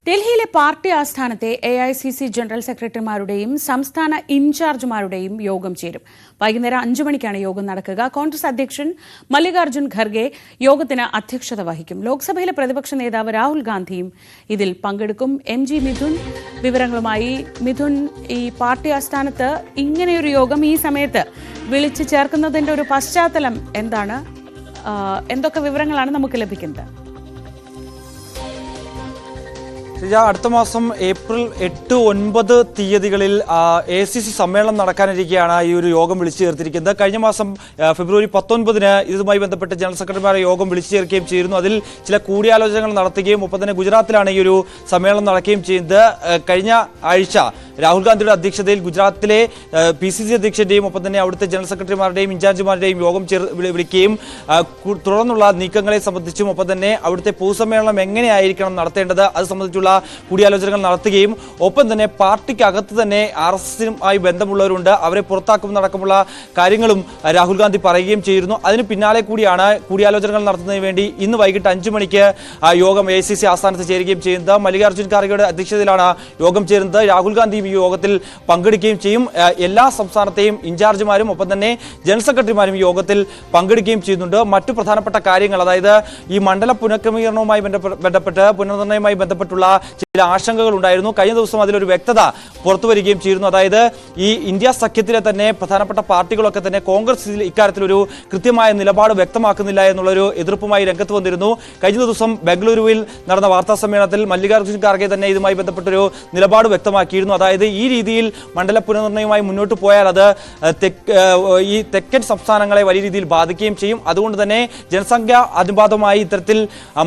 ഡൽഹിയിലെ party ആസ്ഥാനത്തെ AICC general സെക്രട്ടറിമാരുടെയും സംസ്ഥാന ഇൻചാർജുമാരുടെയും യോഗം ചേരും. വൈകുന്നേരം 5 മണിക്കാണ് യോഗം നടക്കുക. കോൺഗ്രസ് അധ്യക്ഷൻ മല്ലികാർജ്ജുൻ ഖർഗെ യോഗത്തിന് അധ്യക്ഷത വഹിക്കും. ലോക്സഭയിലെ പ്രതിപക്ഷ നേതാവ് രാഹുൽ ഗാന്ധിയും ഇതിൽ പങ്കെടുക്കും. MG മിഥുൻ വിവരങ്ങളുമായി. മിഥുൻ, ഈ പാർട്ടി ആസ്ഥാനത്ത് ഇങ്ങനെയൊരു യോഗം ഈ സമയത്ത് വിളിച്ചു ചേർക്കുന്നതിന്റെ ഒരു പശ്ചാത്തലം എന്താണ്? എന്തൊക്കെ വിവരങ്ങളാണ് നമുക്ക് ലഭിക്കുന്നത്? അടുത്ത മാസം ഏപ്രിൽ 8, 9 തീയതികളിൽ AICC സമ്മേളനം നടക്കാനിരിക്കെയാണ് ഈ ഒരു യോഗം വിളിച്ചു ചേർത്തിരിക്കുന്നത്. കഴിഞ്ഞ മാസം ഫെബ്രുവരി 19-ന് ഇതുമായി ബന്ധപ്പെട്ട് ജനറൽ സെക്രട്ടറിമാരെ യോഗം വിളിച്ചു ചേർക്കുകയും ചെയ്തിരുന്നു. അതിൽ ചില കൂടിയാലോചനകൾ നടത്തുകയും ഒപ്പം തന്നെ ഗുജറാത്തിലാണ് ഈ ഒരു സമ്മേളനം നടക്കുകയും ചെയ്യുന്നത്. കഴിഞ്ഞ ആഴ്ച രാഹുൽ ഗാന്ധിയുടെ അധ്യക്ഷതയിൽ ഗുജറാത്തിലെ PCC അധ്യക്ഷന്റെയും ഒപ്പം തന്നെ അവിടുത്തെ ജനറൽ സെക്രട്ടറിമാരുടെയും ഇൻചാർജുമാരുടെയും യോഗം വിളിക്കുകയും തുടർന്നുള്ള നീക്കങ്ങളെ സംബന്ധിച്ചും ഒപ്പം തന്നെ അവിടുത്തെ പൊതുസമ്മേളനം എങ്ങനെയായിരിക്കണം നടത്തേണ്ടത് അത് സംബന്ധിച്ചുള്ള കൂടിയാലോചനകൾ നടത്തുകയും ഒപ്പം തന്നെ പാർട്ടിക്കകത്ത് തന്നെ RSSുമായി ബന്ധമുള്ളവരുണ്ട്, അവരെ പുറത്താക്കുന്നതടക്കമുള്ള കാര്യങ്ങളും രാഹുൽ ഗാന്ധി പറയുകയും ചെയ്തിരുന്നു. അതിന് പിന്നാലെ കൂടിയാണ് കൂടിയാലോചനകൾ നടത്തുന്നതിന് വേണ്ടി ഇന്ന് വൈകിട്ട് 5 മണിക്ക് യോഗം AICC ആസ്ഥാനത്ത് ചേരുകയും ചെയ്യുന്നത്. മല്ലികാർജ്ജുൻ ഖാർഗെയുടെ അധ്യക്ഷതയിലാണ് യോഗം ചേരുന്നത്. രാഹുൽ ഗാന്ധി ഈ യോഗത്തിൽ പങ്കെടുക്കുകയും ചെയ്യും. എല്ലാ സംസ്ഥാനത്തെയും ഇൻചാർജുമാരും ഒപ്പം തന്നെ ജനറൽ സെക്രട്ടറിമാരും ഈ യോഗത്തിൽ പങ്കെടുക്കുകയും ചെയ്യുന്നുണ്ട്. മറ്റു പ്രധാനപ്പെട്ട കാര്യങ്ങൾ, അതായത് ഈ മണ്ഡല പുനഃക്രമീകരണവുമായി ബന്ധപ്പെട്ട് പുനർനിർണ്ണയവുമായി ബന്ധപ്പെട്ടുള്ള ചില ആശങ്കകൾ ഉണ്ടായിരുന്നു. കഴിഞ്ഞ ദിവസം അതിലൊരു വ്യക്തത പുറത്തു വരികയും ചെയ്തിരുന്നു. അതായത് ഈ ഇന്ത്യ സഖ്യത്തിലെ തന്നെ പ്രധാനപ്പെട്ട പാർട്ടികളൊക്കെ തന്നെ കോൺഗ്രസ് ഇക്കാര്യത്തിലൊരു കൃത്യമായ നിലപാട് വ്യക്തമാക്കുന്നില്ല എന്നുള്ളൊരു എതിർപ്പുമായി രംഗത്ത് വന്നിരുന്നു. കഴിഞ്ഞ ദിവസം ബംഗളൂരുവിൽ നടന്ന വാർത്താ സമ്മേളനത്തിൽ മല്ലികാർജ്ജുൻ ഖാർഗെ തന്നെ ഇതുമായി ബന്ധപ്പെട്ടൊരു നിലപാട് വ്യക്തമാക്കിയിരുന്നു. അതായത് ഈ രീതിയിൽ മണ്ഡല പുനർനിർണ്ണയവുമായി മുന്നോട്ട് പോയാൽ അത് ഈ തെക്കൻ സംസ്ഥാനങ്ങളെ വലിയ രീതിയിൽ ബാധിക്കുകയും ചെയ്യും. അതുകൊണ്ട് തന്നെ ജനസംഖ്യ അനുപാതമായി ഇത്തരത്തിൽ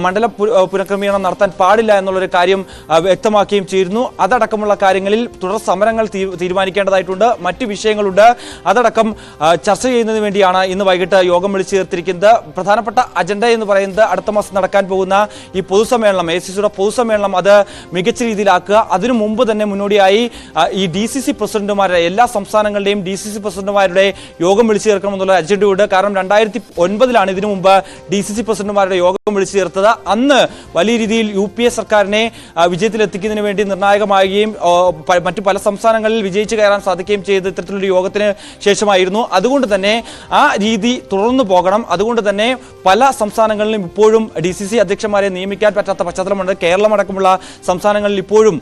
മണ്ഡല പുനഃക്രമീകരണം നടത്താൻ പാടില്ല എന്നുള്ളൊരു കാര്യം വ്യക്തമാക്കുകയും ചെയ്തിരുന്നു. അതടക്കമുള്ള കാര്യങ്ങളിൽ തുടർ സമരങ്ങൾ തീരുമാനിക്കേണ്ടതായിട്ടുണ്ട്. മറ്റു വിഷയങ്ങളുണ്ട്, അതടക്കം ചർച്ച ചെയ്യുന്നതിന് വേണ്ടിയാണ് ഇന്ന് വൈകിട്ട് യോഗം വിളിച്ചു ചേർത്തിരിക്കുന്നത്. പ്രധാനപ്പെട്ട അജണ്ട എന്ന് പറയുന്നത് അടുത്ത മാസം നടക്കാൻ പോകുന്ന ഈ പൊതുസമ്മേളനം, AICCയുടെ പൊതുസമ്മേളനം അത് മികച്ച രീതിയിലാക്കുക. അതിനു മുമ്പ് തന്നെ മുന്നോടിയായി ഈ DCC പ്രസിഡന്റുമാരുടെ, എല്ലാ സംസ്ഥാനങ്ങളുടെയും DCC പ്രസിഡന്റുമാരുടെ യോഗം വിളിച്ചു ചേർക്കണമെന്നുള്ള അജണ്ടയുണ്ട്. കാരണം 2009-ലാണ് ഇതിനു മുമ്പ് DCC പ്രസിഡന്റുമാരുടെ യോഗം വിളിച്ചു ചേർത്തത്. അന്ന് വലിയ രീതിയിൽ UPA സർക്കാരിനെ വിജയത്തിലെത്തിക്കുന്നതിന് വേണ്ടി നിർണായകമാകുകയും മറ്റു പല സംസ്ഥാനങ്ങളിൽ വിജയിച്ചു കയറാൻ സാധിക്കുകയും ചെയ്ത് ഇത്തരത്തിലൊരു യോഗത്തിന് ശേഷമായിരുന്നു. അതുകൊണ്ട് തന്നെ ആ രീതി തുടർന്നു പോകണം. അതുകൊണ്ട് തന്നെ പല സംസ്ഥാനങ്ങളിലും ഇപ്പോഴും DCC അധ്യക്ഷന്മാരെ നിയമിക്കാൻ പറ്റാത്ത പശ്ചാത്തലമുണ്ട്. കേരളം അടക്കമുള്ള സംസ്ഥാനങ്ങളിൽ ഇപ്പോഴും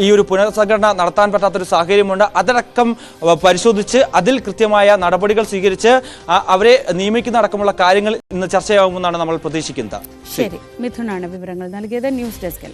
ഈ ഒരു പുനഃസംഘടന നടത്താൻ പറ്റാത്തൊരു സാഹചര്യമുണ്ട്. അതടക്കം പരിശോധിച്ച് അതിൽ കൃത്യമായ നടപടികൾ സ്വീകരിച്ച് അവരെ നിയമിക്കുന്ന അടക്കമുള്ള കാര്യങ്ങൾ ഇന്ന് ചർച്ചയാകുമെന്നാണ് നമ്മൾ പ്രതീക്ഷിക്കുന്നത്. ശരി, മിഥുനാണ് വിവരങ്ങൾ നൽകിയത്. ന്യൂസ് ഡെസ്കിൽ.